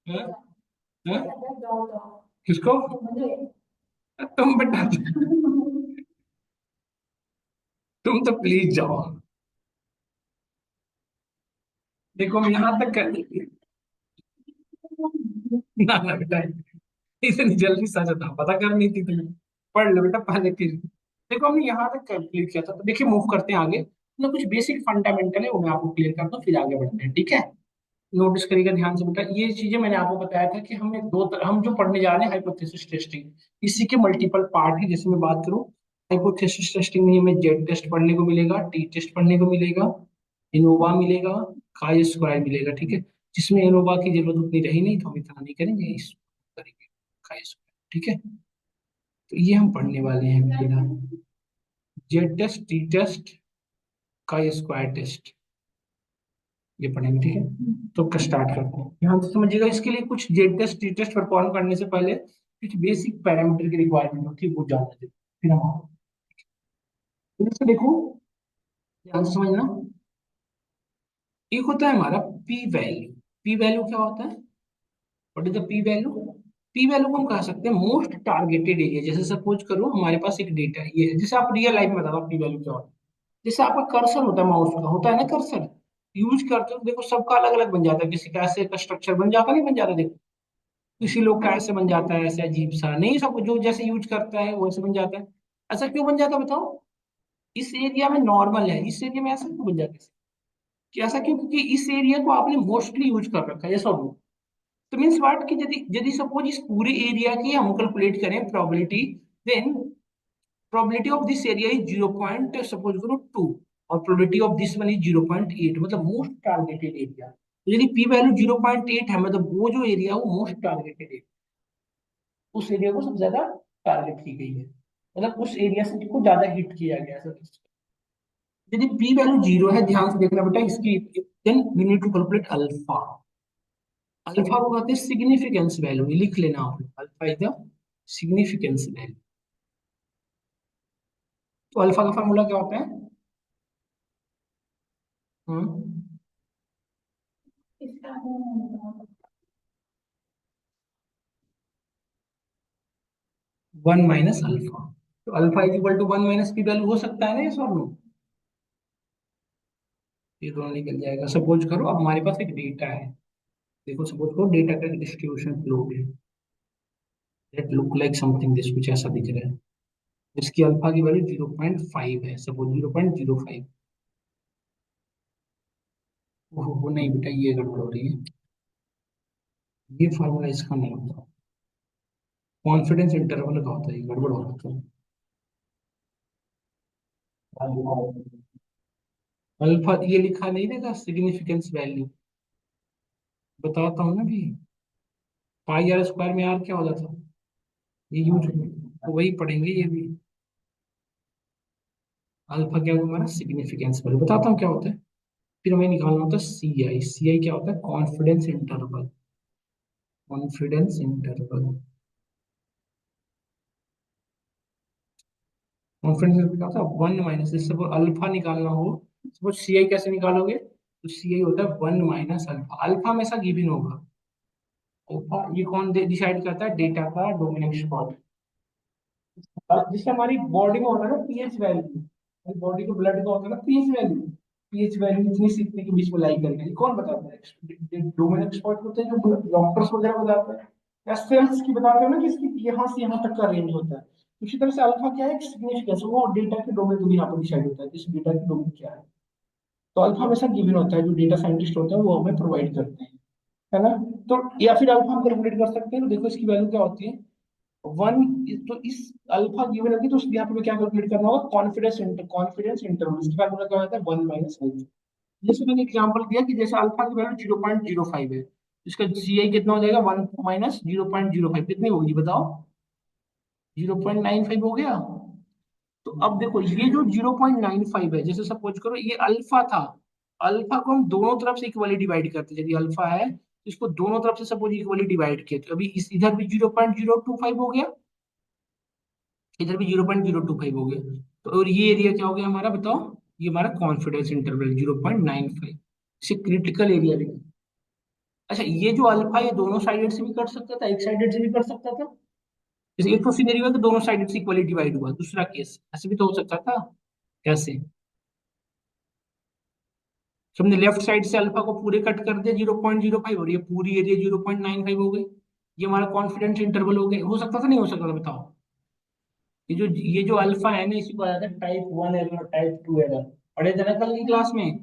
हाँ? हाँ? किसको? तुम बेटा, तुम तो प्लीज जाओ। देखो हम यहाँ तक कर, ना ना बेटा, इतनी जल्दी सच था पता करनी थी तुम्हें। पढ़ लो बेटा पहले फिर। देखो हमने यहाँ तक कंप्लीट किया था, तो देखिए मूव करते हैं आगे, मतलब कुछ बेसिक फंडामेंटल है वो मैं आपको क्लियर करता हूँ, फिर आगे बढ़ते हैं, ठीक है। नोटिस करिएगा ध्यान से बेटा, ये चीजें मैंने आपको बताया था कि हमें हम जो पढ़ने जा रहे हैं हाइपोथेसिस टेस्टिंग, इसी के मल्टीपल पार्ट है। जैसे मैं बात करूं, हाइपोथेसिस टेस्टिंग में हमें जेड टेस्ट पढ़ने को मिलेगा, टी टेस्ट पढ़ने को मिलेगा, इनोवा मिलेगा, काई स्क्वायर मिलेगा, ठीक है। जिसमें इनोवा की जरूरत उतनी रही नहीं तो हम इतना नहीं करेंगे, इस करेंगे काई स्क्वायर, ठीक है। तो ये हम पढ़ने वाले हैं फिलहाल, Z test, T test, chi square test, ये पढ़ेंगे, ठीक है। तो स्टार्ट करते हैं, ध्यान से समझिएगा। इसके लिए कुछ Z test T test perform करने से पहले कुछ बेसिक पैरामीटर की रिक्वायरमेंट होती है, वो जानना चाहिए, फिर हम तो इससे देखो, ध्यान से समझना। एक होता है हमारा पी वैल्यू। पी वैल्यू क्या होता है? What is the P value? P value को हम कह सकते हैं मोस्ट टारगेटेड एरिया। जैसे सपोज करो हमारे पास एक डेटा है, ये है, जैसे आप रियल लाइफ में बताओ पी वैल्यू क्या होता है। जैसे आपका कर्सर होता है, माउस का होता है ना कर्सर, यूज करते हो तो देखो सबका अलग अलग बन जाता है, किसी का ऐसे का स्ट्रक्चर बन जाता नहीं बन जाता, देखो किसी लोग का ऐसे बन जाता है, ऐसे अजीब सा, नहीं सब जो जैसे यूज करता है वैसे बन जाता है। ऐसा क्यों बन जाता है बताओ? इस एरिया में नॉर्मल है, इस एरिया में ऐसा क्यों बन जाता है? कि ऐसा क्यों? क्योंकि इस एरिया को आपने मोस्टली यूज कर रखा है, ये सब। तो मीन्स व्हाट कि यदि यदि सपोज इस पूरे एरिया की हम कैलकुलेट करें probability, then probability of this area is 0 point suppose करो 2, और probability of this one is 0.8, मतलब मोस्ट टारगेटेड एरिया। यदि पी वैल्यू 0.8 है, मतलब वो जो एरिया है वो मोस्ट टारगेटेड है, उस एरिया को सबसे ज्यादा टारगेट की गई है, मतलब उस एरिया से को ज्यादा हिट किया गया है। यदि पी वैल्यू 0 है, ध्यान से देखना बेटा इसकी, then we need to calculate alpha. Alpha को कहते हैं सिग्निफिकेंस वैल्यू, ये लिख लेना आप, alpha is the significance value. तो अल्फा का फॉर्मूला क्या होता है? Hmm 1 - alpha. तो alpha is equal to 1 - P value हो सकता है ना, ये सॉल्व, ये दोनों निकल जाएगा। सपोज करो अब हमारे पास एक डेटा है, देखो सपोज करो डेटा का डिस्ट्रीब्यूशन फ्लो है, that look like something this, कुछ ऐसा दिख रहा है। इसकी अल्फा की वैल्यू 0.5 है, सपोज 0.05। ओहो नहीं बेटा, ये गड़बड़ हो रही है, ये फार्मूला इसका नहीं होता, कॉन्फिडेंस इंटरवल का होता है, ये गड़बड़ हो रहा है। अल्फा ये लिखा नहीं रहेगा सिग्निफिकेंस वैल्यू, बताता हूँ ना भी, पाई आर स्क्वायर में आर क्या हो जाता है, ये यूज, तो वही पढ़ेंगे ये भी। अल्फा क्या होगा हमारा सिग्निफिकेंस वैल्यू, बताता हूँ क्या होता है। फिर हमें निकालना होता है सी आई। सी आई क्या होता है? Confidence interval. Confidence interval, confidence interval क्या होता है? 1 - जैसे अल्फा निकालना हो, सपोज सी आई कैसे निकालोगे, तो सी आई होता है 1 - अल्फा। अल्फा हमेशा गिवन होगा। अल्फा ये कौन डिसाइड करता है? डेटा का डोमिनेंट स्पॉट, जिससे हमारी बॉडी में होता है ना पीएच वैल्यू, बॉडी को ब्लड का होता है ना पीएच वैल्यू। पीएच वैल्यू इतनी से इतने के बीच में लाई करेंगे, कौन बताता है? डोमिनेंट स्पॉट होते हैं जो डॉक्टर्स वगैरह बताते हैं, या सेल्स की बताते हो ना कि इसकी यहाँ से यहाँ तक का रेंज होता है। उसी तरह से अल्फा क्या है? सिग्निफिकेंस, वो डेटा के डोमेन को भी यहाँ पर डिसाइड होता है कि इस डेटा की डोमेन क्या है। तो अल्फा हमेशा गिवन होता है, जो डेटा साइंटिस्ट होते हैं वो हमें प्रोवाइड करते हैं, है ना। तो या फिर अल्फा हम कैलकुलेट कर सकते हैं, तो देखो इसकी वैल्यू क्या होती है, वन। तो इस अल्फा गिवन होगी तो उसके यहाँ पे क्या कैलकुलेट करना होगा? कॉन्फिडेंस इंटरवल, इसकी फार्मूला क्या होता है? 1 - अल्फा। जैसे मैंने एग्जांपल दिया कि जैसे अल्फा की वैल्यू 0.05 है, इसका सी आई कितना हो जाएगा? 1 - 0.05, कितनी होगी बताओ? 0.95 हो गया। तो अब देखो ये जो 0.95 है, जैसे सपोज करो ये अल्फा था, अल्फा को हम दोनों तरफ से इक्वली डिवाइड करते हैं। यदि अल्फा है तो इसको दोनों तरफ से सपोज इक्वली डिवाइड किया, तो अभी इस इधर भी 0.025 हो गया, इधर भी 0.025 हो गया। तो और ये एरिया क्या हो गया हमारा बताओ? ये हमारा कॉन्फिडेंस इंटरवल 0.95। इसे क्रिटिकल एरिया भी। अच्छा, ये जो अल्फा ये दोनों साइडेड से भी कट सकता था, एक साइडेड से भी कट सकता था। जैसे एक तो सिनेरियो है कि दोनों साइडेड से इक्वली डिवाइड हुआ, दूसरा केस ऐसे भी तो हो सकता था। कैसे? तो हमने लेफ्ट साइड से अल्फा को पूरे कट कर दिया 0.05, और ये पूरी एरिया 0.95 हो गई। ये हमारा कॉन्फिडेंस इंटरवल हो गया। हो सकता था नहीं हो सकता था बताओ? ये जो अल्फा है ना, इसी को आया था टाइप 1 एरर, टाइप 2 एरर। पढ़े थे ना कल की क्लास में?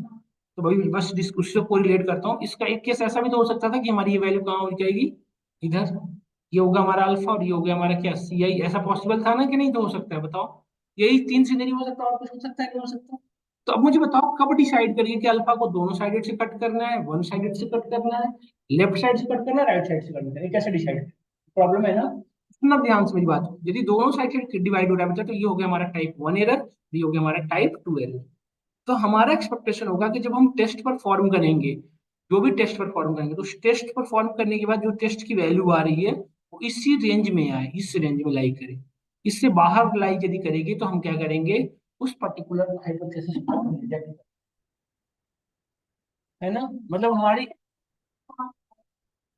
तो भाई बस उससे कोरिलेट करता हूँ। इसका एक केस ऐसा भी तो हो सकता था कि हमारी ये वैल्यू कहाँ हो जाएगी, इधर। ये होगा हमारा अल्फा और ये हो गया हमारा क्या, सी आई। ऐसा पॉसिबल था ना कि नहीं? तो हो सकता है, बताओ। यही तीन सिनेरियो हो सकता है, और कुछ हो सकता है, नहीं हो सकता? तो अब मुझे बताओ कब डिसाइड करिए कि अल्फा को दोनों साइडेड से कट करना है, वन साइडेड से कट करना है, लेफ्ट साइड से कट करना है, राइट साइड से कट करना है? कैसे डिसाइड? प्रॉब्लम है ना? सुनना ध्यान से मेरी बात। यदि दोनों साइड से डिवाइड हो रहा है बच्चा, तो ये हो गया हमारा टाइप 1 एरर, ये हो गया हमारा टाइप 2 एरर। तो हमारा एक्सपेक्टेशन होगा कि जब हम टेस्ट परफॉर्म करेंगे, जो भी टेस्ट परफॉर्म करेंगे, तो उस टेस्ट परफॉर्म करने के बाद जो टेस्ट की वैल्यू आ रही है वो इसी रेंज में आए, इस रेंज में लाई करे। इससे बाहर लाई यदि करेगी तो हम क्या करेंगे, उस पर्टिकुलर हाइपोथेसिस को रिजेक्ट। है ना? मतलब हमारी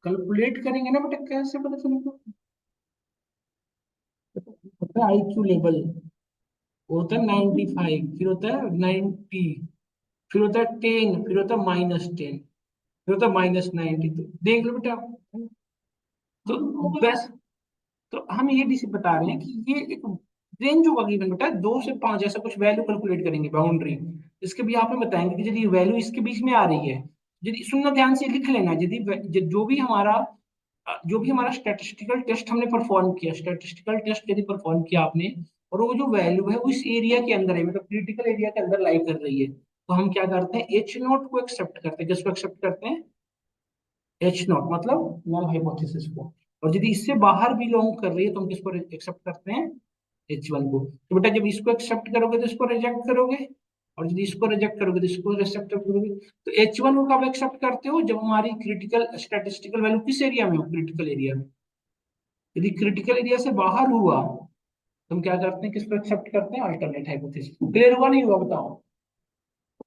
कैलकुलेट करेंगे ना बेटा, कैसे पता चलेगा? IQ लेवल होता है 95, फिर होता है 90, फिर होता है 10, फिर होता है -10, फिर होता है -90। तो देख लो बेटा आप। तो बस, तो हम ये डिस बता रहे हैं कि ये एक रेंज होगा गिवन बेटा, 2 से 5 ऐसा कुछ वैल्यू कैलकुलेट करेंगे, बाउंड्री। इसके भी यहाँ पे बताएंगे कि यदि वैल्यू इसके बीच में आ रही है, यदि सुनना ध्यान से लिख लेना, यदि जो भी हमारा स्टैटिस्टिकल टेस्ट हमने परफॉर्म किया, स्टैटिस्टिकल टेस्ट यदि परफॉर्म किया आपने, और वो जो वैल्यू है वो इस एरिया के अंदर है, मतलब क्रिटिकल एरिया के अंदर लाई कर रही है, तो हम क्या करते हैं, H0 को एक्सेप्ट करते हैं। किसको एक्सेप्ट करते हैं? H0 मतलब नल हाइपोथेसिस को। और यदि इससे बाहर बिलोंग कर रही है तो हम किसको एक्सेप्ट करते हैं? H1 को। तो बेटा जब इसको एक्सेप्ट करोगे तो इसको रिजेक्ट करोगे, और यदि इसको रिजेक्ट करोगे तो इसको एक्सेप्ट करोगे। तो H1 को कब एक्सेप्ट करते हो? जब हमारी क्रिटिकल स्टैटिस्टिकल वैल्यू किस एरिया में हो, क्रिटिकल एरिया में। यदि क्रिटिकल एरिया से बाहर हुआ तो हम क्या करते हैं, किसको एक्सेप्ट करते हैं? Alternate hypothesis. क्लियर हुआ नहीं हुआ बताओ?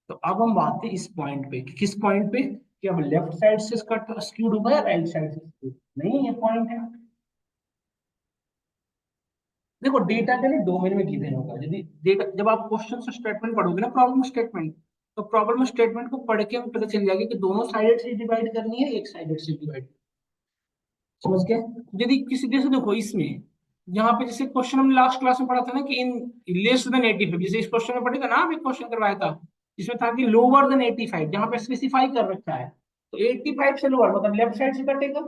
तो अब हम बात है इस पॉइंट पे कि किस पॉइंट पे, कि अब लेफ्ट साइड से कट स्क्यूड होगा या राइट साइड से skewed? नहीं, ये पॉइंट है। देखो डेटा के ना डोमेन में गिवन होगा। यदि डेटा, जब आप क्वेश्चन स्टेटमेंट पढ़ोगे ना, प्रॉब्लम स्टेटमेंट, तो प्रॉब्लम स्टेटमेंट को पढ़ के हमें पता चल जाएगा कि दोनों साइडेड से डिवाइड करनी है, एक साइडेड से डिवाइड। समझ गए? यदि किसी जैसे देखो इसमें, यहाँ पे जैसे क्वेश्चन हमने लास्ट क्लास में पढ़ा था ना कि इन लेस देन 85, जैसे इस क्वेश्चन में पढ़े था ना, अभी क्वेश्चन करवाया था, इसमें था कि लोअर देन 85, जहाँ पे स्पेसिफाई कर रखा है। तो 85 से लोअर मतलब लेफ्ट साइड से कटेगा।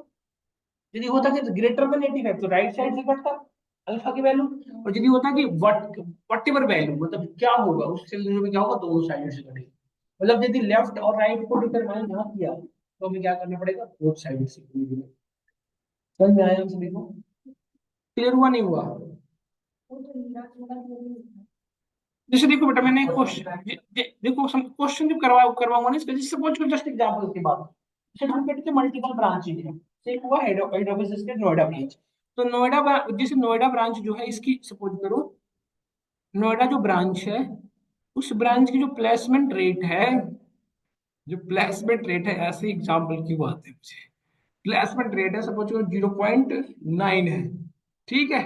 यदि होता कि ग्रेटर देन 85 तो राइट साइड से कटता अल्फा की वैल्यू। और यदि होता कि वट एवर वैल्यू, मतलब क्या होगा उस सिलेंडर में, क्या होगा, दोनों साइड से कटेगा। मतलब यदि लेफ्ट और राइट को डिटरमाइन यहाँ किया तो हमें क्या करना पड़ेगा, बोथ साइड से। समझ में आया हम सभी को? क्लियर हुआ नहीं हुआ? जैसे देखो बेटा, मैंने क्वेश्चन देखो, क्वेश्चन जब करवाऊंगा ना इसका, जैसे सपोज करो, जस्ट एग्जांपल की बात, जैसे हम कहते हैं मल्टीपल ब्रांचेज है। एक हुआ हेड ऑफिस इसके नोएडा ब्रांच। तो जैसे नोएडा ब्रांच जो है इसकी, सपोज करो नोएडा जो ब्रांच है, उस ब्रांच की जो प्लेसमेंट रेट है, ऐसे एग्जाम्पल की बात है मुझे। प्लेसमेंट रेट है सपोज करो 0.9 है, ठीक है?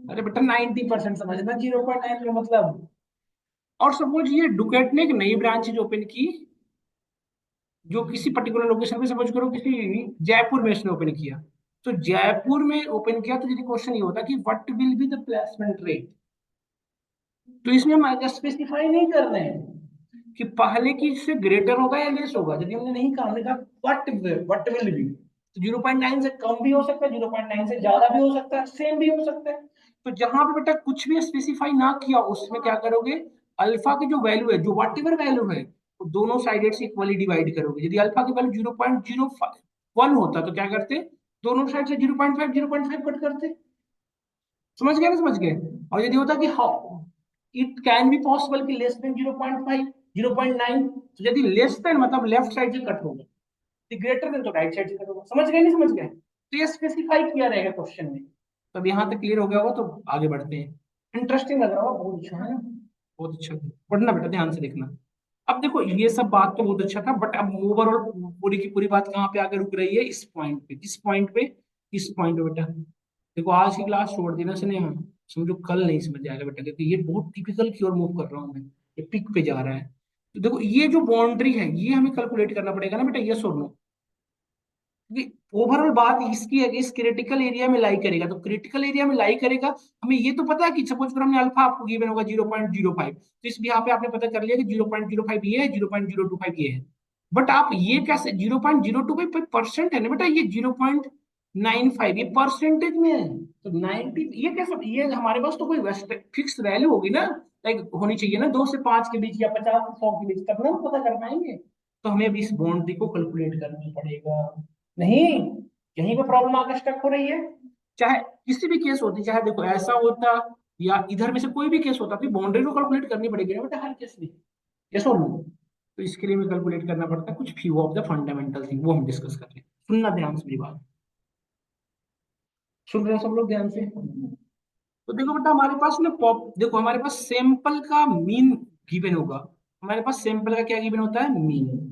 अरे बेटा 90% समझना, 0.9 का मतलब। और सपोज ये डुकेट ने एक नई ब्रांच ओपन की, जो किसी पर्टिकुलर लोकेशन पे, सपोज करो किसी जयपुर में इसने ओपन किया। तो जयपुर में ओपन किया तो यदि क्वेश्चन ये होता कि what will be the placement rate, तो इसमें हम स्पेसिफाई नहीं कर रहे हैं कि पहले की से ग्रेटर होगा या लेस होगा। यदि हमने नहीं कहा, हमने कहा व्हाट विल बी, तो 0.9 से कम भी हो सकता है, 0.9 से ज्यादा भी हो सकता है, सेम भी हो सकता है। तो जहां पे बेटा कुछ भी स्पेसिफाई ना किया, उसमें क्या करोगे, अल्फा की जो वैल्यू है, जो वट एवर वैल्यू है, तो दोनों साइडेड से इक्वली डिवाइड करोगे। यदि अल्फा की वैल्यू 0.01 होता तो क्या करते, दोनों साइड से 0.5 कट करते। समझ गए ना? समझ गए? और यदि होता कि how it can be possible कि लेस देन 0.5, 0.9, तो यदि लेस देन मतलब लेफ्ट साइड से कट होगा, यदि ग्रेटर देन तो राइट साइड से कट होगा। समझ गए नहीं समझ गए? तो ये स्पेसिफाई किया रहेगा क्वेश्चन में। तो अब यहाँ तक क्लियर हो गया होगा, तो आगे बढ़ते हैं। इंटरेस्टिंग लग रहा होगा, बहुत अच्छा है ना? बहुत अच्छा, पढ़ना बेटा ध्यान से देखना। अब देखो ये सब बात तो बहुत अच्छा था, बट अब ओवरऑल पूरी की पूरी बात कहाँ पे आकर रुक रही है, इस पॉइंट पे, किस पॉइंट पे, इस पॉइंट पे बेटा। देखो आज की क्लास छोड़ देना स्नेहा, समझो कल नहीं समझ आएगा बेटा, क्योंकि ये बहुत टिपिकल की ओर मूव कर रहा हूँ मैं, ये पिक पे जा रहा है। तो देखो ये जो बाउंड्री है ये हमें कैलकुलेट करना पड़ेगा ना बेटा, यस और नो। ओवरऑल बात इसकी है कि इस क्रिटिकल एरिया में लाई करेगा, तो क्रिटिकल एरिया में लाई करेगा। हमें ये तो पता है कि सपोज करो हमने अल्फा आपको गिवन होगा 0.05, तो इस भी यहाँ पे आपने पता कर लिया कि 0.05 ये है, 0.025 ये है। बट आप ये कैसे, 0.025% है ना बेटा, ये 0.95 ये परसेंटेज में है। तो 90 ये कैसे, ये हमारे पास तो कोई फिक्स वैल्यू होगी ना, लाइक होनी चाहिए ना 2 से 5 के बीच या 50 से 100 के बीच, तब ना हम पता कर पाएंगे। तो हमें अभी इस बाउंड्री को कैलकुलेट करना पड़ेगा। नहीं, यहीं पे प्रॉब्लम आकर स्टक हो रही है। चाहे किसी भी केस होती, चाहे देखो ऐसा होता या इधर में से कोई भी केस होता, तो बाउंड्री को कैलकुलेट करनी पड़ेगी ना बेटा हर केस में, यस और नो। तो इसके लिए भी कैलकुलेट करना पड़ता है कुछ few of the fundamental thing, वो हम डिस्कस कर रहे हैं। सुनना ध्यान से मेरी बात, सुन रहे हैं सब लोग ध्यान से। तो देखो बेटा हमारे पास ना पॉप, देखो हमारे पास सैंपल का मीन गिवन होगा। हमारे पास सैंपल का क्या गिवन होता है, मीन,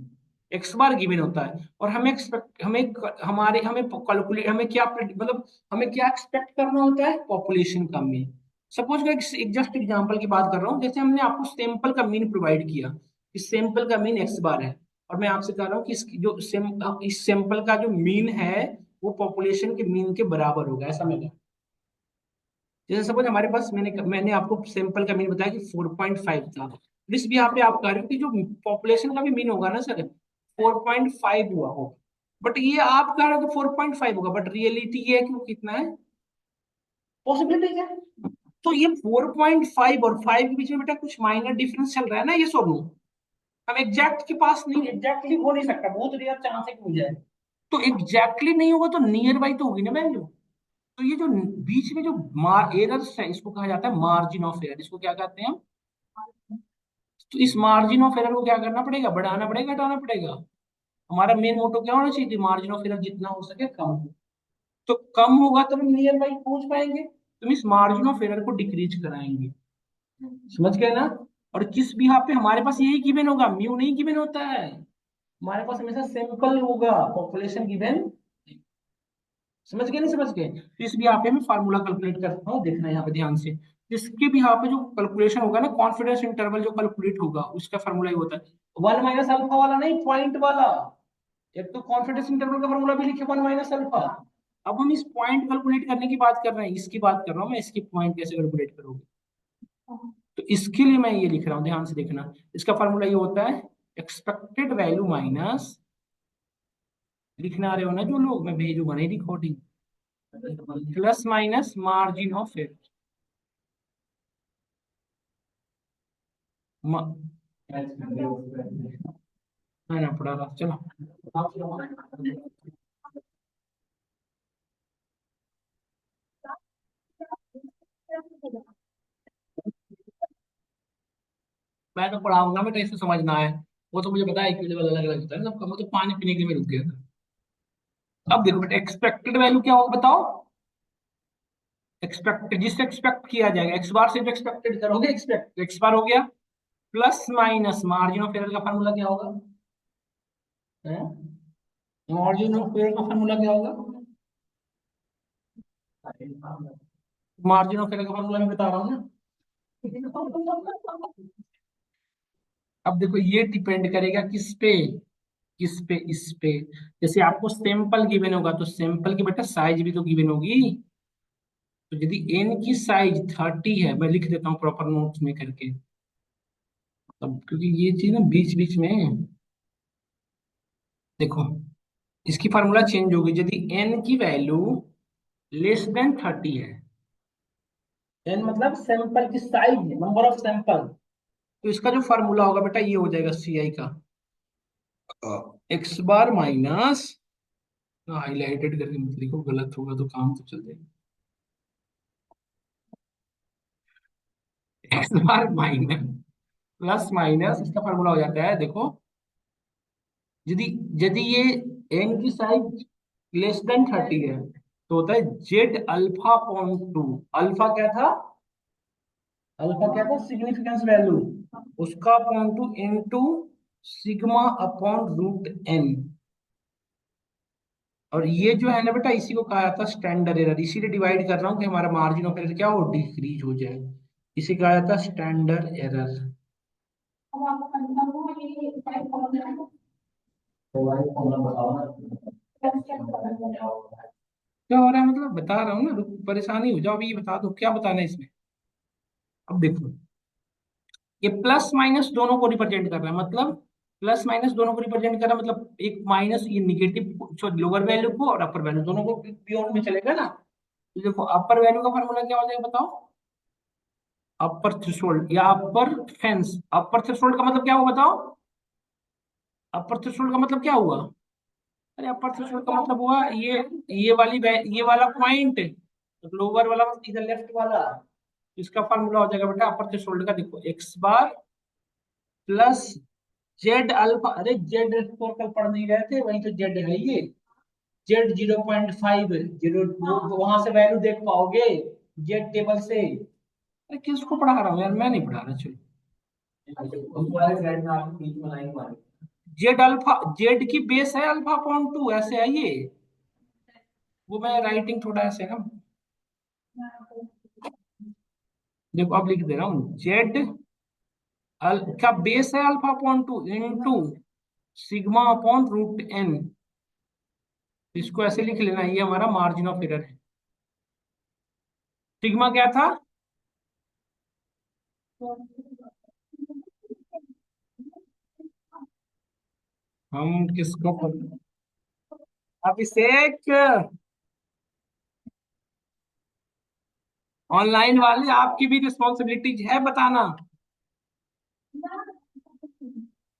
एक्स बार गिवन होता है। और हमें एक्सपेक्ट, हमें कैलकुलेट, हमें क्या मतलब हमें क्या एक्सपेक्ट करना होता है, पॉपुलेशन का मीन। सपोज का एक जस्ट एग्जांपल की बात कर रहा हूँ, जैसे हमने आपको सैंपल का मीन प्रोवाइड किया, इस सैंपल का मीन एक्स बार है, और मैं आपसे कह रहा हूँ कि इस सैंपल का जो मीन है वो पॉपुलेशन के मीन के बराबर होगा, ऐसा मैं, जैसे सपोज हमारे पास मैंने मैंने आपको सैंपल का मीन बताया कि 4.5 था। इस भी यहाँ पे आप कह रहे हो कि जो पॉपुलेशन का भी मीन होगा ना सर, 4.5 हुआ होगा। बट ये आप कह रहे हो कि 4.5 होगा, बट रियलिटी ये है कि वो कितना है, पॉसिबिलिटी है। तो ये 4.5 और 5 के बीच में बेटा कुछ माइनर डिफरेंस चल रहा है ना, ये सब हम एग्जैक्ट के पास नहीं, एग्जैक्टली हो नहीं सकता, बहुत रेयर चांस है कि हो जाए। तो एग्जैक्टली नहीं होगा तो नियर बाई तो होगी ना वैल्यू। तो ये जो बीच में जो एरर्स है, इसको कहा जाता है मार्जिन ऑफ एरर, इसको क्या कहते हैं हम। तो इस मार्जिन ऑफ एरर को क्या करना पड़ेगा, बढ़ाना पड़ेगा, घटाना पड़ेगा। हमारा मेन मोटो क्या होना चाहिए कि मार्जिन ऑफ एरर जितना हो सके कम हो। तो कम होगा तो हम नियर बाई पहुंच पाएंगे, तो इस मार्जिन ऑफ एरर को डिक्रीज कराएंगे, समझ गए ना। और किस भी यहाँ पे हमारे पास यही गिवन होगा, म्यू नहीं गिवन होता है, हमारे पास हमेशा सिंपल होगा, पॉपुलेशन गिवन। समझ गए नहीं समझ गए, तो इस भी यहाँ पे मैं फार्मूला कैलकुलेट करता हूँ, देखना यहाँ पे ध्यान से। इसके भी यहाँ पे जो कैलकुलेशन होगा ना, कॉन्फिडेंस इंटरवल जो कैलकुलेट होगा उसका फार्मूला ही होता है 1 - अल्फा वाला, नहीं पॉइंट वाला। एक तो कॉन्फिडेंस इंटरवल का फार्मूला भी लिखे 1 - अल्फा। अब हम इस पॉइंट कैलकुलेट करने की बात कर रहे हैं, इसकी बात कर रहा हूँ मैं, इसकी पॉइंट कैसे कैलकुलेट करोगे। तो इसके लिए मैं ये लिख रहा हूँ, ध्यान से देखना। इसका फार्मूला ये होता है एक्सपेक्टेड वैल्यू माइनस, लिखना आ रहे हो ना जो लोग, मैं भेजूंगा नहीं recording, plus minus margin of error. है ना पड़ा रहा, चलो। मैं तो पढ़ाऊंगा, बेटा इससे समझना है। वो तो मुझे पता है कि लेवल अलग अलग होता है सबका, वो तो पानी पीने के लिए मैं रुक गया था। अब देखो बेटा एक्सपेक्टेड वैल्यू क्या होगा बताओ। एक्सपेक्ट, जिससे एक्सपेक्ट किया जाएगा, एक्स बार से जो एक्सपेक्टेड करोगे, एक्सपेक्ट एक्स बार हो गया, plus minus margin of error का फॉर्मूला क्या होगा, मार्जिन ऑफ एरर का फॉर्मूला क्या होगा, मार्जिन ऑफ एरर का फॉर्मूला मैं बता रहा हूँ ना। अब देखो ये डिपेंड करेगा किस पे, किस पे, इस पे। जैसे आपको सैंपल गिवन होगा तो सैंपल की बेटा साइज भी तो गिवन होगी। तो यदि एन की साइज 30 है, मैं लिख देता हूँ प्रॉपर नोट्स में करके, तब क्योंकि ये चीज ना बीच बीच में है। देखो इसकी फार्मूला चेंज होगी यदि एन की वैल्यू लेस देन 30 है। एन मतलब सैंपल की साइज, नंबर ऑफ सैंपल। तो इसका जो फार्मूला होगा बेटा ये हो जाएगा सी आई का एक्स बार माइनस, हाईलाइटेड करके मत लिखो, गलत होगा तो काम तो चल जाएगा। X bar minus, plus minus, इसका फार्मूला हो जाता है देखो, यदि यदि ये एन की साइज लेस देन 30 है तो होता है जेड अल्फा अपॉन 2। अल्फा क्या था, अल्फा क्या था, सिग्निफिकेंस वैल्यू। उसका upon two into sigma upon root N. और ये जो है ना बेटा, इसी को कहा जाता है स्टैंडर्ड एरर, इसीलिए डिवाइड कर रहा हूँ कि हमारा मार्जिन ऑफ एरर क्या हो, डिक्रीज हो जाए। इसे कहा जाता है स्टैंडर्ड एरर। क्या हो रहा है, मतलब बता रहा हूँ ना, रुक, परेशानी हो जाओ, अभी ये बता दो क्या बताना है इसमें। अब देखो, ये प्लस माइनस दोनों को रिप्रेजेंट कर रहा है, मतलब प्लस माइनस दोनों को रिप्रेजेंट कर रहा है, मतलब एक माइनस ये निगेटिव लोअर वैल्यू को और अपर वैल्यू दोनों को बियॉन्ड में चलेगा ना। तो देखो अपर वैल्यू का फॉर्मूला क्या हो जाएगा बताओ, अपर थ्रेशोल्ड या अपर फेंस। अपर थ्रेशोल्ड का मतलब क्या हुआ बताओ, अपर थ्रेशोल्ड का मतलब क्या हुआ, अरे अपर थ्रेशोल्ड का मतलब हुआ ये वाला पॉइंट, लोअर वाला मतलब इधर लेफ्ट वाला। इसका फॉर्मूला हो जाएगा बेटा अपर थ्रेशोल्ड का, देखो X bar plus Z alpha. अरे जेड स्कोर कल पढ़ नहीं रहे थे, वही तो जेड है ये। जेड 0.5, जीरो वहां से वैल्यू देख पाओगे जेड टेबल से। अरे किसको पढ़ा रहा हूँ यार, मैं नहीं पढ़ा रहा, चलो। जेड अल्फा, जेड की बेस है अल्फा अपॉन टू, ऐसे है ये। वो मैं राइटिंग थोड़ा ऐसे ना, देखो अब लिख दे रहा हूँ, जेड का बेस है alpha upon two into sigma upon root N. इसको ऐसे लिख लेना, ये हमारा मार्जिन ऑफ एरर है। सिग्मा क्या था, हम किसको, अभिषेक, ऑनलाइन वाले आपकी भी रिस्पॉन्सिबिलिटीज है बताना।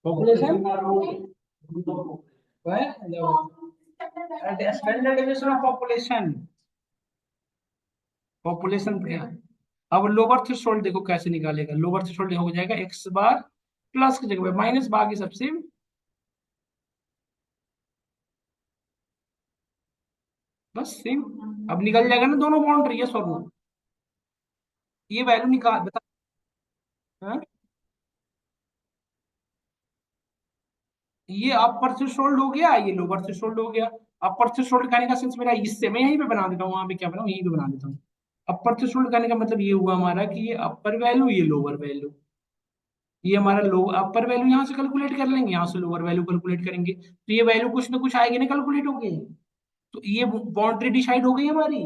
Population standard deviation of population, population क्या है। अब लोअर थ्रेशोल्ड देखो कैसे निकालेगा, लोअर थ्रेशोल्ड हो जाएगा एक्स बार प्लस की जगह पे माइनस, बाकी सबसे बस सेम। अब निकल जाएगा ना दोनों बाउंड्री, ये सॉल्व, ये वैल्यू निकाल बता। हाँ? ये अपर थ्रेशोल्ड हो गया, ये लोअर थ्रेशोल्ड हो गया। अपर थ्रेशोल्ड कहने का सेंस मेरा इससे, मैं यहीं पे बना देता हूँ, वहां पे क्या बनाऊँ, यहीं पे बना देता हूँ। अपर थ्रेशोल्ड कहने का मतलब ये हुआ हमारा कि ये अपर वैल्यू, ये लोअर वैल्यू। ये हमारा लो अपर वैल्यू यहाँ से कैलकुलेट कर लेंगे, यहाँ से लोअर वैल्यू कैलकुलेट करेंगे, तो ये वैल्यू कुछ ना कुछ आएगी ना, कैलकुलेट होगी। तो ये बाउंड्री डिसाइड हो गई हमारी,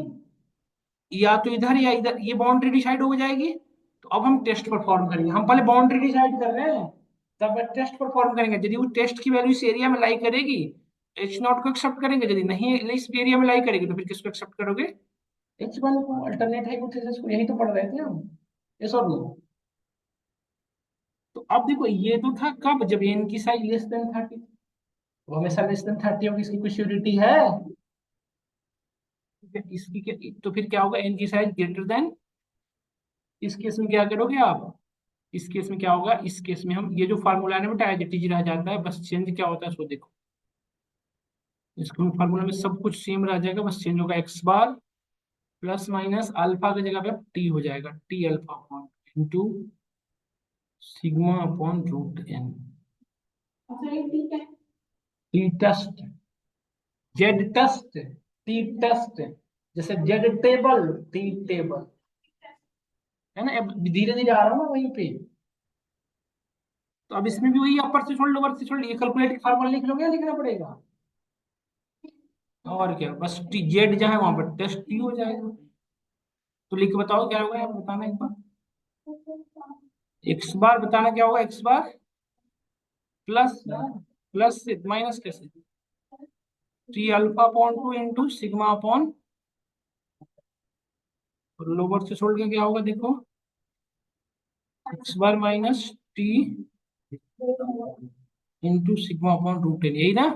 या तो इधर या इधर, ये बाउंड्री डिसाइड हो जाएगी। तो अब हम टेस्ट परफॉर्म करेंगे, हम पहले बाउंड्री डिसाइड कर रहे हैं, तब टेस्ट परफॉर्म करेंगे। यदि वो टेस्ट की वैल्यू इस एरिया में लाई करेगी, एच नॉट को एक्सेप्ट करेंगे, यदि नहीं इस एरिया में लाई करेगी तो फिर किसको एक्सेप्ट करोगे, एच वन को, अल्टरनेट हाइपोथेसिस को, यही तो पढ़ रहे थे हम, ये सब लो। तो अब देखो ये तो था कब, जब एन की साइज लेस देन 30, वो हमेशा लेस देन 30 होगी, इसकी कोई श्योरिटी है। इसकी क्या, तो फिर क्या होगा, एन की साइज ग्रेटर देन, इस केस में क्या करोगे आप, इस केस में क्या होगा, इस केस में हम ये जो फार्मूला है ना बेटा एज इट इज रह जाता है, बस चेंज क्या होता है इसको देखो, इसको फार्मूला में सब कुछ सेम रह जाएगा, बस चेंज होगा X bar plus minus alpha की जगह पे टी हो जाएगा, T alpha upon into sigma upon root N. T test, Z test, T test, जैसे जेड टेबल, टी टेबल, है ना। अब धीरे धीरे आ रहा हूँ ना वहीं पे। तो अब इसमें भी वही अपर से छोड़, लोअर से छोड़, ये कैलकुलेट फार्मूला लिख लोगे या लिखना पड़ेगा, और क्या, बस टी जेड जहाँ है वहां पर टेस्ट टी हो जाएगा। तो लिख के बताओ क्या होगा, आप बताना एक बार, एक्स बार बताना क्या होगा, एक्स बार प्लस, प्लस से माइनस कैसे, T alpha upon two into sigma upon, और लोअर से छोड़ के क्या होगा देखो, X bar minus T into sigma upon root N, यही ना,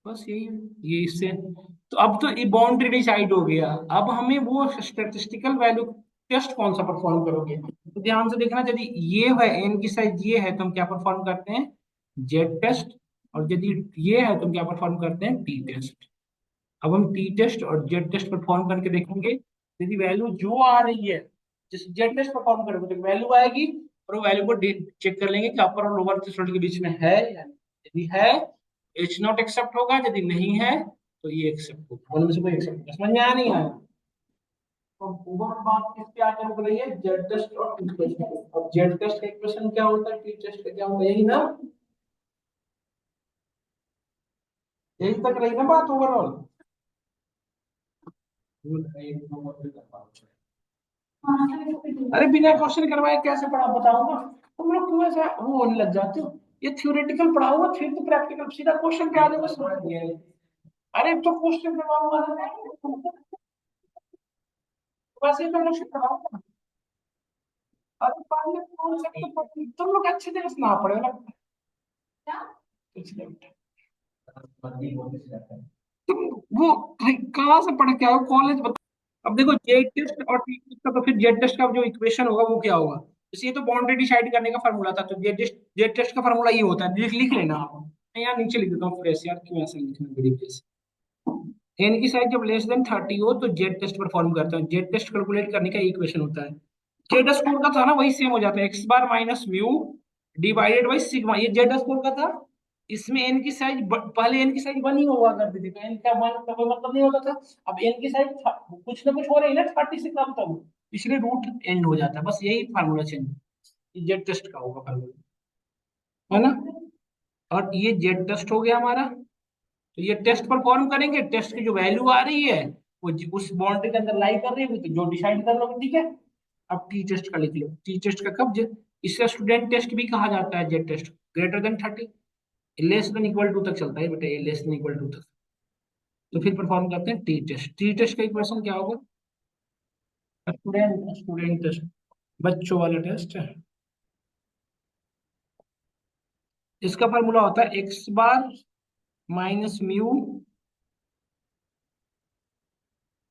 बस यही है। ये इससे, तो अब तो ये बाउंड्री डिसाइड हो गया, अब हमें वो स्टेटिस्टिकल वैल्यू टेस्ट कौन सा परफॉर्म करोगे, तो ध्यान से देखना, यदि ये है एन की साइज ये है तो हम क्या परफॉर्म करते हैं, जेड टेस्ट। और यदि ये है तो हम क्या परफॉर्म करते हैं, टी टेस्ट। अब हम टी टेस्ट और जेड टेस्ट परफॉर्म करके देखेंगे, यदि वैल्यू जो आ रही है, जिस जेड टेस्ट परफॉर्म करोगे तो वैल्यू आएगी, और वो वैल्यू को चेक कर लेंगे कि अपर और लोअर थ्रेशोल्ड के बीच में है या नहीं। यदि है एच नॉट एक्सेप्ट होगा, यदि नहीं है तो ये एक्सेप्ट होगा, उनमें से कोई एक्सेप्ट होगा। समझ में आया नहीं आया? तो ऊपर बात किस पे आकर रुक रही है, जेड टेस्ट और टी टेस्ट। अब जेड टेस्ट का इक्वेशन क्या होता है, टी टेस्ट का क्या होता है, यही ना, यही तक रही ना बात ओवरऑल। अरे बिना क्वेश्चन करवाए कैसे पढ़ा बताऊंगा, तुम लोग क्यों ऐसा वो होने लग जाते हो। ये थ्योरेटिकल पढ़ाऊंगा फिर तो प्रैक्टिकल सीधा क्वेश्चन क्या आ जाएगा समझ नहीं आएगा। अरे तो क्वेश्चन करवाऊंगा, वैसे ही तो क्वेश्चन करवाऊंगा। अरे पढ़ने कौन सा तो तुम लोग अच्छे तरह से ना पढ़े ना, पिछले तुम वो कहाँ से पढ़ के आओ कॉलेज। अब देखो जेड टेस्ट और टी टेस्ट का, तो फिर जेड टेस्ट का जो इक्वेशन होगा वो क्या होगा, जैसे ये तो बाउंड्री डिसाइड करने का फॉर्मूला था, तो जेड टेस्ट का फॉर्मूला ये होता है, लिख लेना आप। मैं यहाँ नीचे लिख देता हूँ फ्रेश, यार क्यों ऐसा लिखना बड़ी प्लेस। एन की साइज जब लेस देन 30 हो तो जेड टेस्ट परफॉर्म करता है, जेड टेस्ट कैलकुलेट करने का इक्वेशन होता है। जेड स्कोर का था ना, वही सेम हो जाता है, x bar minus mu divided by sigma, ये जेड स्कोर का था। इसमें एन की साइज पहले एन की साइज वन ही हुआ करती थी, तो एन का वन का कोई मतलब नहीं होता था। अब एन की साइज कुछ ना कुछ हो रही है ना 30 से कम, तब इसलिए रूट एंड हो जाता है, बस यही फार्मूला चेंज, ये जेड टेस्ट का होगा फार्मूला, है ना। और ये जेड टेस्ट हो गया हमारा। तो ये टेस्ट परफॉर्म करेंगे, टेस्ट की जो वैल्यू आ रही है वो उस बाउंड्री के अंदर लाई कर रही है, तो जो डिसाइड कर लो, ठीक है। अब टी टेस्ट का लिख लो, टी टेस्ट का कब इसका स्टूडेंट टेस्ट भी कहा जाता है, Z test greater than 30, less than equal to तक चलता है बेटा, ये लेस देन इक्वल टू तक। तो फिर परफॉर्म करते हैं टी टेस्ट, टी टेस्ट का इक्वेशन क्या होगा, स्टूडेंट स्टूडेंट टेस्ट, बच्चों वाला टेस्ट है। इसका फार्मूला होता है x bar minus mu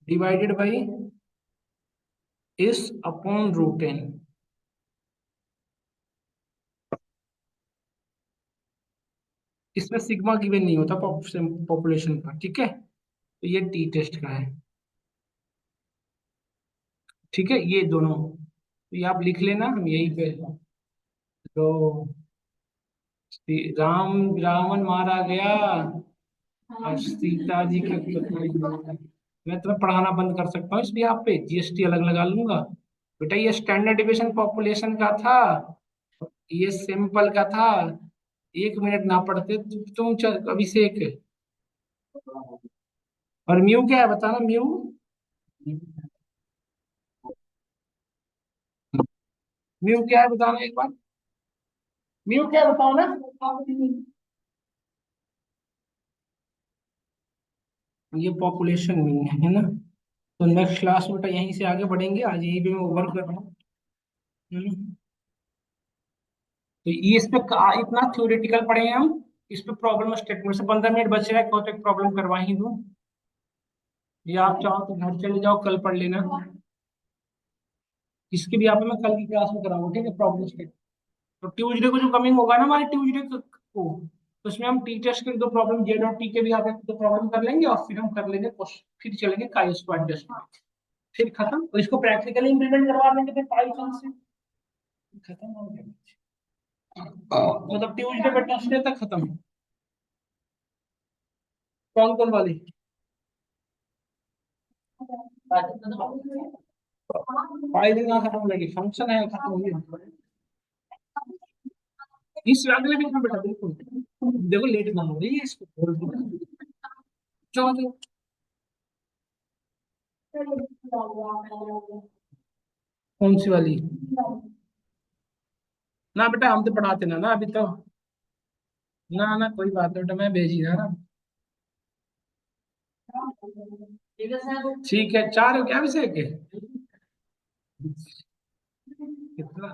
divided by इस अपॉन रूट एन। इसमें सिग्मा गिवन नहीं होता पॉपुलेशन पर, ठीक है, तो ये टी टेस्ट का है, ठीक है, ये दोनों तो ये आप लिख लेना, हम यही पे। तो रावण मारा गया और सीता जी के मैं तुम्हें पढ़ाना बंद कर सकता हूँ इस भी, आप पे जीएसटी अलग लगा लूंगा। बेटा ये स्टैंडर्ड डिविएशन पॉपुलेशन का था, ये सिंपल का था। 1 मिनट ना पढ़ते अभिषेक। और म्यू क्या है बताना, म्यू, म्यू क्या है बताना एक बार, म्यू क्या है बताओ ना। ये पॉपुलेशन मीन है ना। तो नेक्स्ट क्लास में बेटा यहीं से आगे बढ़ेंगे, आज यहीं पे मैं वर्क कर रहा हूँ। हम्म। तो ये इस पे इतना थ्योरेटिकल पढ़े हैं हम, इस पे प्रॉब्लम स्टेटमेंट से 15 मिनट बच रहा है, कहो तो एक प्रॉब्लम करवा ही दूं, या आप चाहो तो घर चले जाओ कल पढ़ लेना। इसके भी आप मैं कल की क्लास में कराऊंगा, ठीक है, प्रॉब्लम स्टेटमेंट। तो ट्यूसडे को जो कमिंग होगा ना हमारे ट्यूसडे को, तो उसमें हम टी टेस्ट के 2 प्रॉब्लम, जेड और टी के भी आप 2 प्रॉब्लम कर लेंगे, और फिर हम कर लेंगे फिर चलेंगे काई स्क्वाड टेस्ट में, फिर खत्म। और इसको प्रैक्टिकली इंप्लीमेंट करवा लेंगे फिर पाइथन से, खत्म हो गया। मतलब ट्यूसडे पे टेस्ट तक खत्म। कौन कौन वाली, फाइल ना खत्म होगी, फंक्शन है खत्म होगी, इस अगले वीक में बेटा बिल्कुल। देखो लेट ना हो रही है, इसको बोल दो। चलो कौन सी वाली, ना बेटा हम तो पढ़ाते ना ना अभी तो, ना ना कोई बात नहीं बेटा, मैं भेज ही रहा ना। ठीक है, 4 हो गया विषय के, कितना